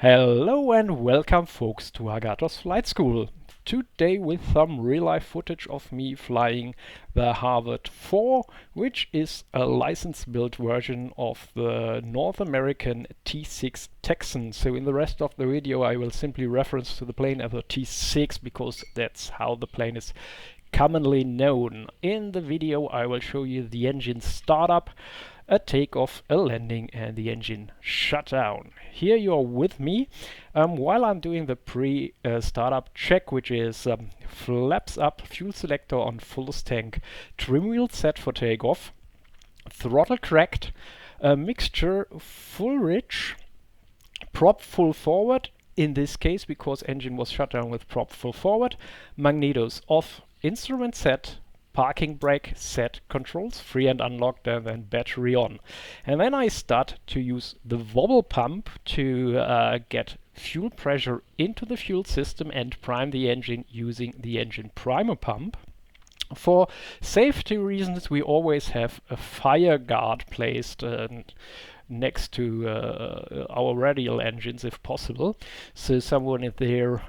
Hello and welcome folks to Hagato's Flight School. Today with some real-life footage of me flying the Harvard 4, which is a license-built version of the North American T-6 Texan. So in the rest of the video I will simply reference to the plane as a T-6 because that's how the plane is commonly known. In the video I will show you the engine startup, a takeoff, a landing, and the engine shutdown. Here you are with me while I'm doing the pre-startup check, which is flaps up, fuel selector on fullest tank, trim wheel set for takeoff, throttle cracked, mixture full rich, prop full forward, in this case because engine was shut down with prop full forward, magnetos off, instrument set, parking brake set, controls free and unlocked, and then battery on. And then I start to use the wobble pump to get fuel pressure into the fuel system and prime the engine using the engine primer pump. For safety reasons we always have a fire guard placed next to our radial engines if possible, so someone is there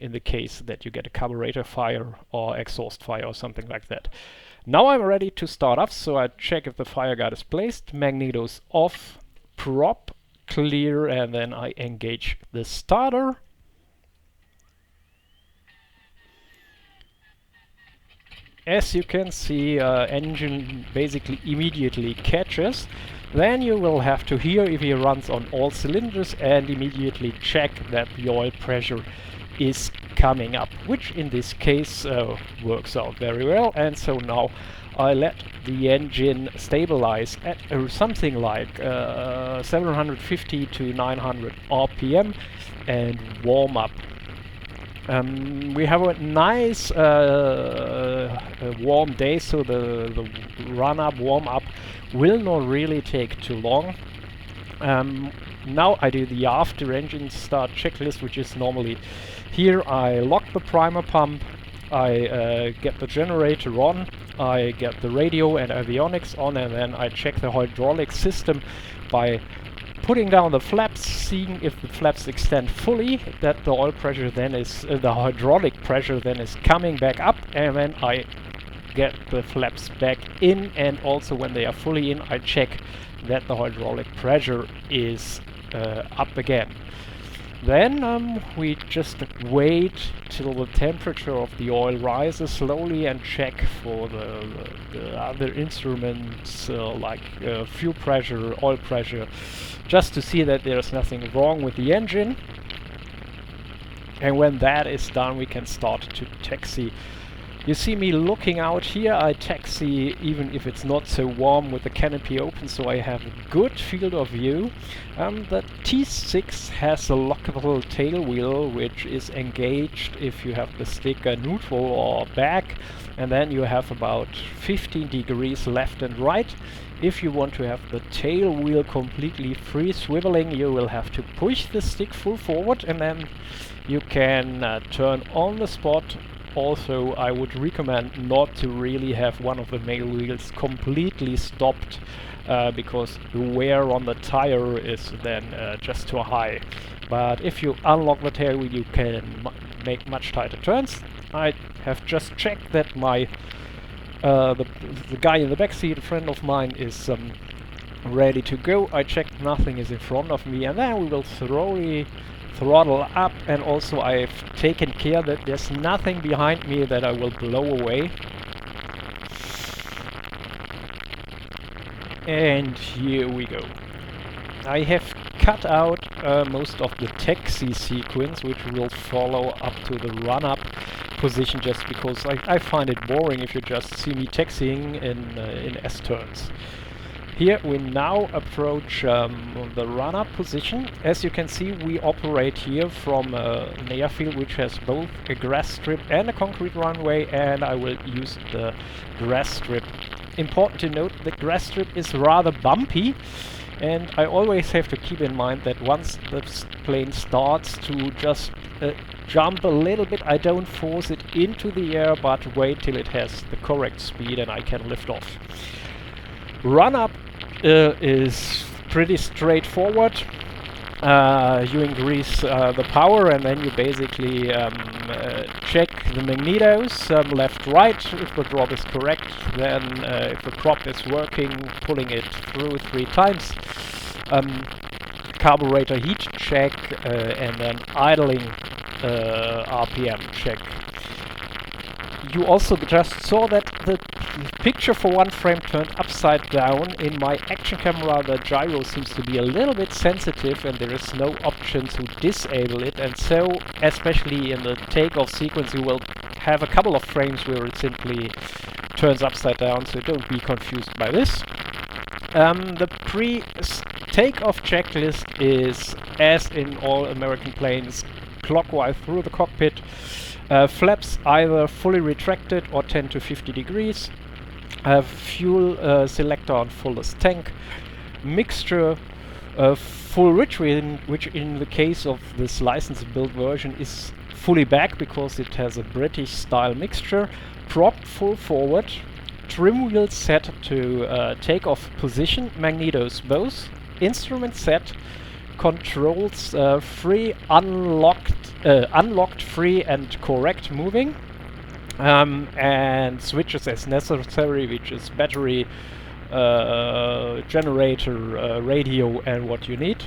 in the case that you get a carburetor fire or exhaust fire or something like that. Now I'm ready to start up, so I check if the fire guard is placed, magnetos off, prop clear, and then I engage the starter. As you can see, engine basically immediately catches. Then you will have to hear if he runs on all cylinders and immediately check that the oil pressure is coming up, which in this case works out very well. And so now I let the engine stabilize at something like 750 to 900 RPM and warm up. We have a nice warm day, so the run-up, warm-up will not really take too long. Now I do the after engine start checklist, which is normally here. I lock the primer pump, I get the generator on, I get the radio and avionics on, and then I check the hydraulic system by putting down the flaps, seeing if the flaps extend fully, that the oil pressure then is, the hydraulic pressure then is coming back up, and then I get the flaps back in, and also when they are fully in I check that the hydraulic pressure is up again. Then we just wait till the temperature of the oil rises slowly and check for the other instruments like fuel pressure, oil pressure, just to see that there's nothing wrong with the engine. And when that is done we can start to taxi. You see me looking out here. I taxi even if it's not so warm with the canopy open, so I have a good field of view. The T-6 has a lockable tail wheel which is engaged if you have the stick neutral or back, and then you have about 15 degrees left and right. If you want to have the tail wheel completely free swiveling, you will have to push the stick full forward, and then you can turn on the spot. Also, I would recommend not to really have one of the main wheels completely stopped because the wear on the tire is then just too high. But if you unlock the tail wheel you can make much tighter turns. I have just checked that my the guy in the back seat, a friend of mine, is ready to go. I checked nothing is in front of me, and then we will slowly throttle up, and also I've taken care that there's nothing behind me that I will blow away. And here we go. I have cut out most of the taxi sequence which will follow up to the run-up position, just because I find it boring if you just see me taxiing in S-turns. Here we now approach the run-up position. As you can see, we operate here from an airfield which has both a grass strip and a concrete runway, and I will use the grass strip. Important to note, the grass strip is rather bumpy, and I always have to keep in mind that once the plane starts to just jump a little bit, I don't force it into the air, but wait till it has the correct speed and I can lift off. Run-up is pretty straightforward. You increase the power, and then you basically check the magnetos, left, right. If the drop is correct, then if the prop is working, pulling it through 3 times. Carburetor heat check, and then idling RPM check. You also just saw that the picture for one frame turned upside down. In my action camera, the gyro seems to be a little bit sensitive, and there is no option to disable it, and so especially in the takeoff sequence you will have a couple of frames where it simply turns upside down, so don't be confused by this. The pre-takeoff checklist is, as in all American planes, clockwise through the cockpit. Flaps either fully retracted or 10 to 50 degrees. Fuel selector on fullest tank. Mixture full rich, which in the case of this license build version is fully back because it has a British style mixture. Prop full forward. Trim wheel set to takeoff position. Magnetos both. Instrument set. Controls free, unlocked, free and correct moving, and switches as necessary, which is battery, generator, radio, and what you need.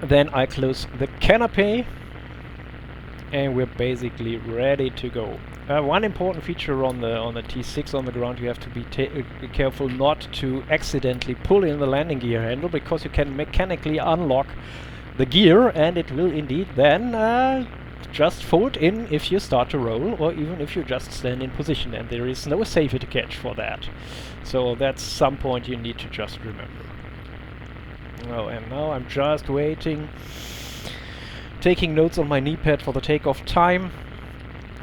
Then I close the canopy, and we're basically ready to go. One important feature on the T-6 on the ground, you have to be careful not to accidentally pull in the landing gear handle, because you can mechanically unlock the gear and it will indeed then just fold in if you start to roll, or even if you just stand in position, and there is no safety catch for that. So that's some point you need to just remember. Oh, and now I'm just waiting, taking notes on my knee pad for the takeoff time.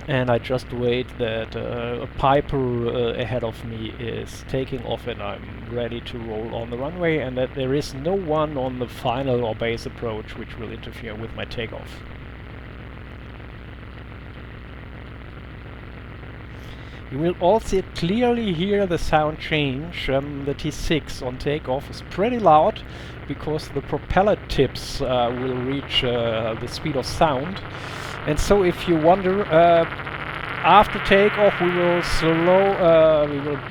And I just wait that a Piper ahead of me is taking off and I'm ready to roll on the runway, and that there is no one on the final or base approach which will interfere with my takeoff. You will also clearly hear the sound change. The T-6 on takeoff is pretty loud because the propeller tips will reach the speed of sound. And so if you wonder, after takeoff we will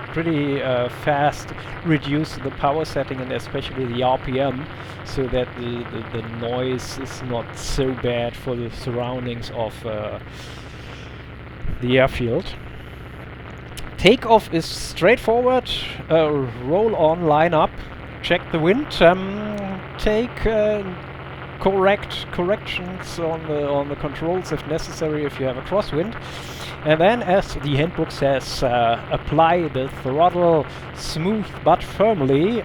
pretty fast reduce the power setting and especially the RPM, so that the noise is not so bad for the surroundings of the airfield. Takeoff is straightforward. Roll on, line up, check the wind, take corrections on the controls if necessary if you have a crosswind, and then, as the handbook says, apply the throttle smooth but firmly.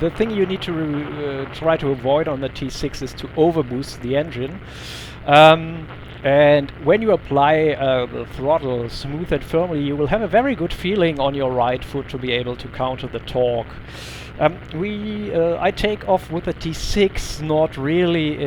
The thing you need to try to avoid on the T-6 is to overboost the engine. And when you apply the throttle smooth and firmly, you will have a very good feeling on your right foot to be able to counter the torque. I take off with a T6, not really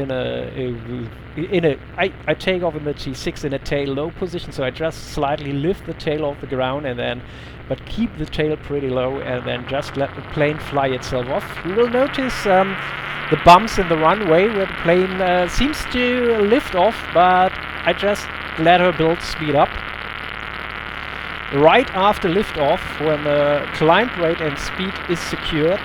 I take off in the T6 in a tail low position, so I just slightly lift the tail off the ground and then, but keep the tail pretty low and then just let the plane fly itself off. You will notice the bumps in the runway where the plane seems to lift off, but I just let her build speed up. Right after liftoff, when the climb rate and speed is secured,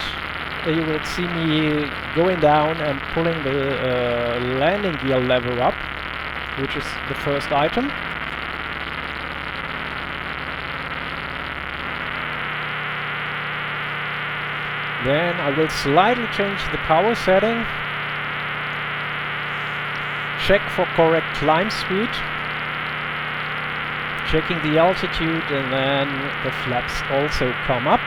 you will see me going down and pulling the landing gear lever up, which is the first item. Then I will slightly change the power setting, check for correct climb speed, checking the altitude, and then the flaps also come up.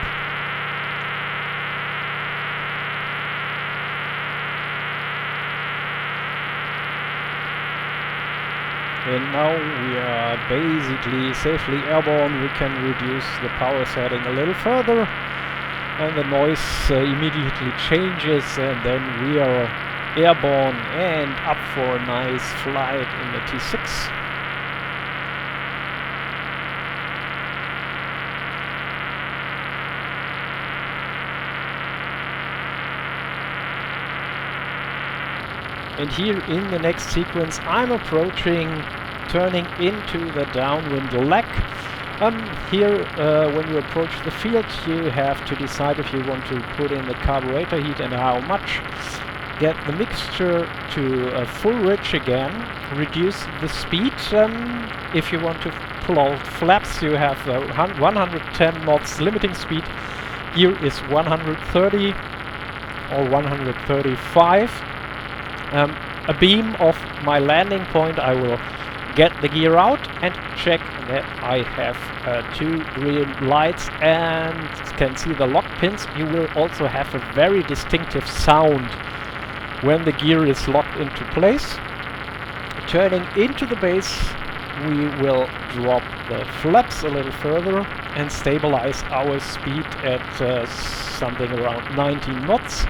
And now we are basically safely airborne. We can reduce the power setting a little further, and the noise immediately changes, and then we are airborne and up for a nice flight in the T-6. And here in the next sequence I'm approaching, turning into the downwind leg. Here, when you approach the field, you have to decide if you want to put in the carburetor heat and how much. Get the mixture to a full rich again, reduce the speed. If you want to pull out flaps, you have 110 knots limiting speed. Here is 130 or 135. A beam of my landing point, I will get the gear out and check that I have 2 green lights and can see the lock pins. You will also have a very distinctive sound when the gear is locked into place. Turning into the base, we will drop the flaps a little further and stabilize our speed at something around 19 knots.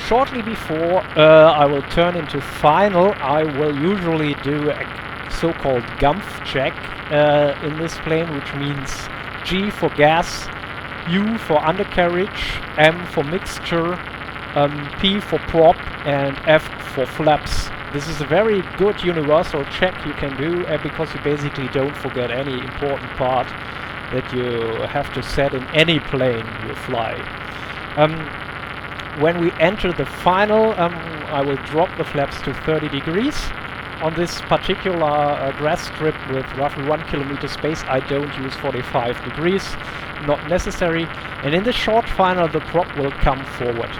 Shortly before I will turn into final, I will usually do a so-called Gumpf check in this plane, which means G for gas, U for undercarriage, M for mixture, P for prop, and F for flaps. This is a very good universal check you can do because you basically don't forget any important part that you have to set in any plane you fly. When we enter the final, I will drop the flaps to 30 degrees. On this particular grass strip with roughly 1 kilometer space, I don't use 45 degrees, not necessary. And in the short final, the prop will come forward.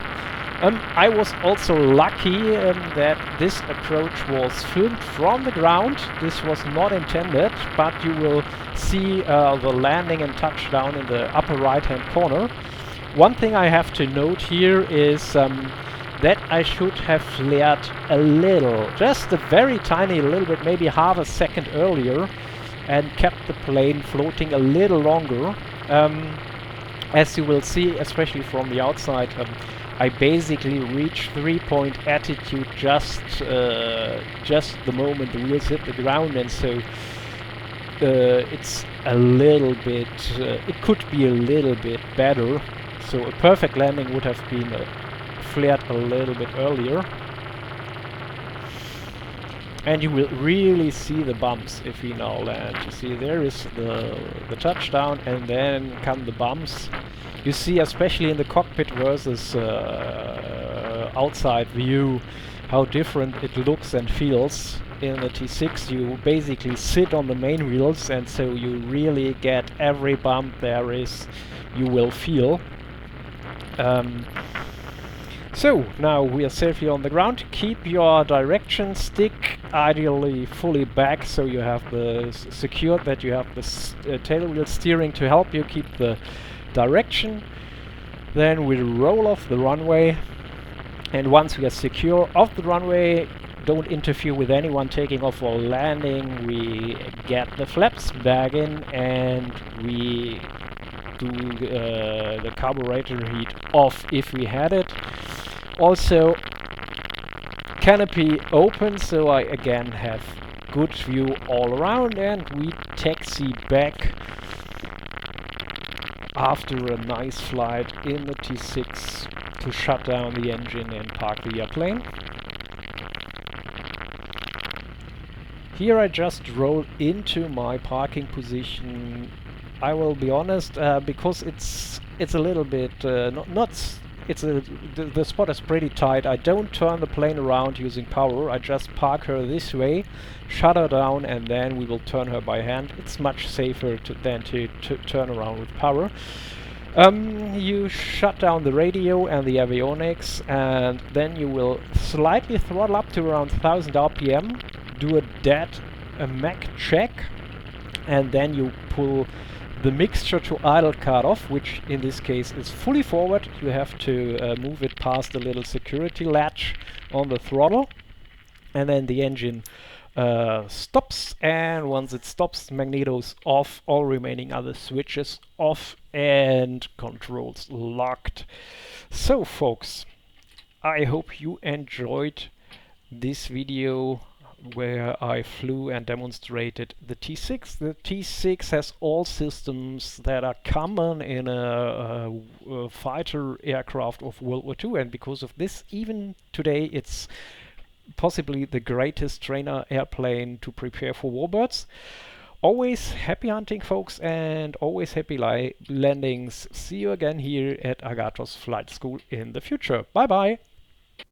I was also lucky that this approach was filmed from the ground. This was not intended, but you will see the landing and touchdown in the upper right hand corner. One thing I have to note here is that I should have flared a little, just a very tiny little bit, maybe half a second earlier, and kept the plane floating a little longer. As you will see, especially from the outside, I basically reached 3-point attitude just the moment the wheels hit the ground, and so it's a little bit, it could be a little bit better. So a perfect landing would have been flared a little bit earlier. And you will really see the bumps if we now land. You see there is the touchdown and then come the bumps. You see, especially in the cockpit versus outside view, how different it looks and feels. In the T6 you basically sit on the main wheels, and so you really get every bump there is, you will feel. So now we are safely on the ground. Keep your direction stick ideally fully back, so you have the secured that you have the tail wheel steering to help you keep the direction. Then we roll off the runway, and once we are secure off the runway, don't interfere with anyone taking off or landing. We get the flaps back in and we do the carburetor heat off if we had it. Also, canopy open, so I again have good view all around, and we taxi back after a nice flight in the T6 to shut down the engine and park the airplane. Here I just roll into my parking position. I will be honest, because it's a little bit the spot is pretty tight. I don't turn the plane around using power. I just park her this way, shut her down, and then we will turn her by hand. It's much safer than to turn around with power. You shut down the radio and the avionics, and then you will slightly throttle up to around 1000 RPM, do a Mach check, and then you pull the mixture to idle cutoff, which in this case is fully forward. You have to move it past the little security latch on the throttle, and then the engine stops, and once it stops, magneto's off, all remaining other switches off, and controls locked. So folks, I hope you enjoyed this video where I flew and demonstrated the T-6. The T-6 has all systems that are common in a fighter aircraft of World War II, and because of this, even today, it's possibly the greatest trainer airplane to prepare for warbirds. Always happy hunting, folks, and always happy landings. See you again here at Agathos Flight School in the future. Bye bye!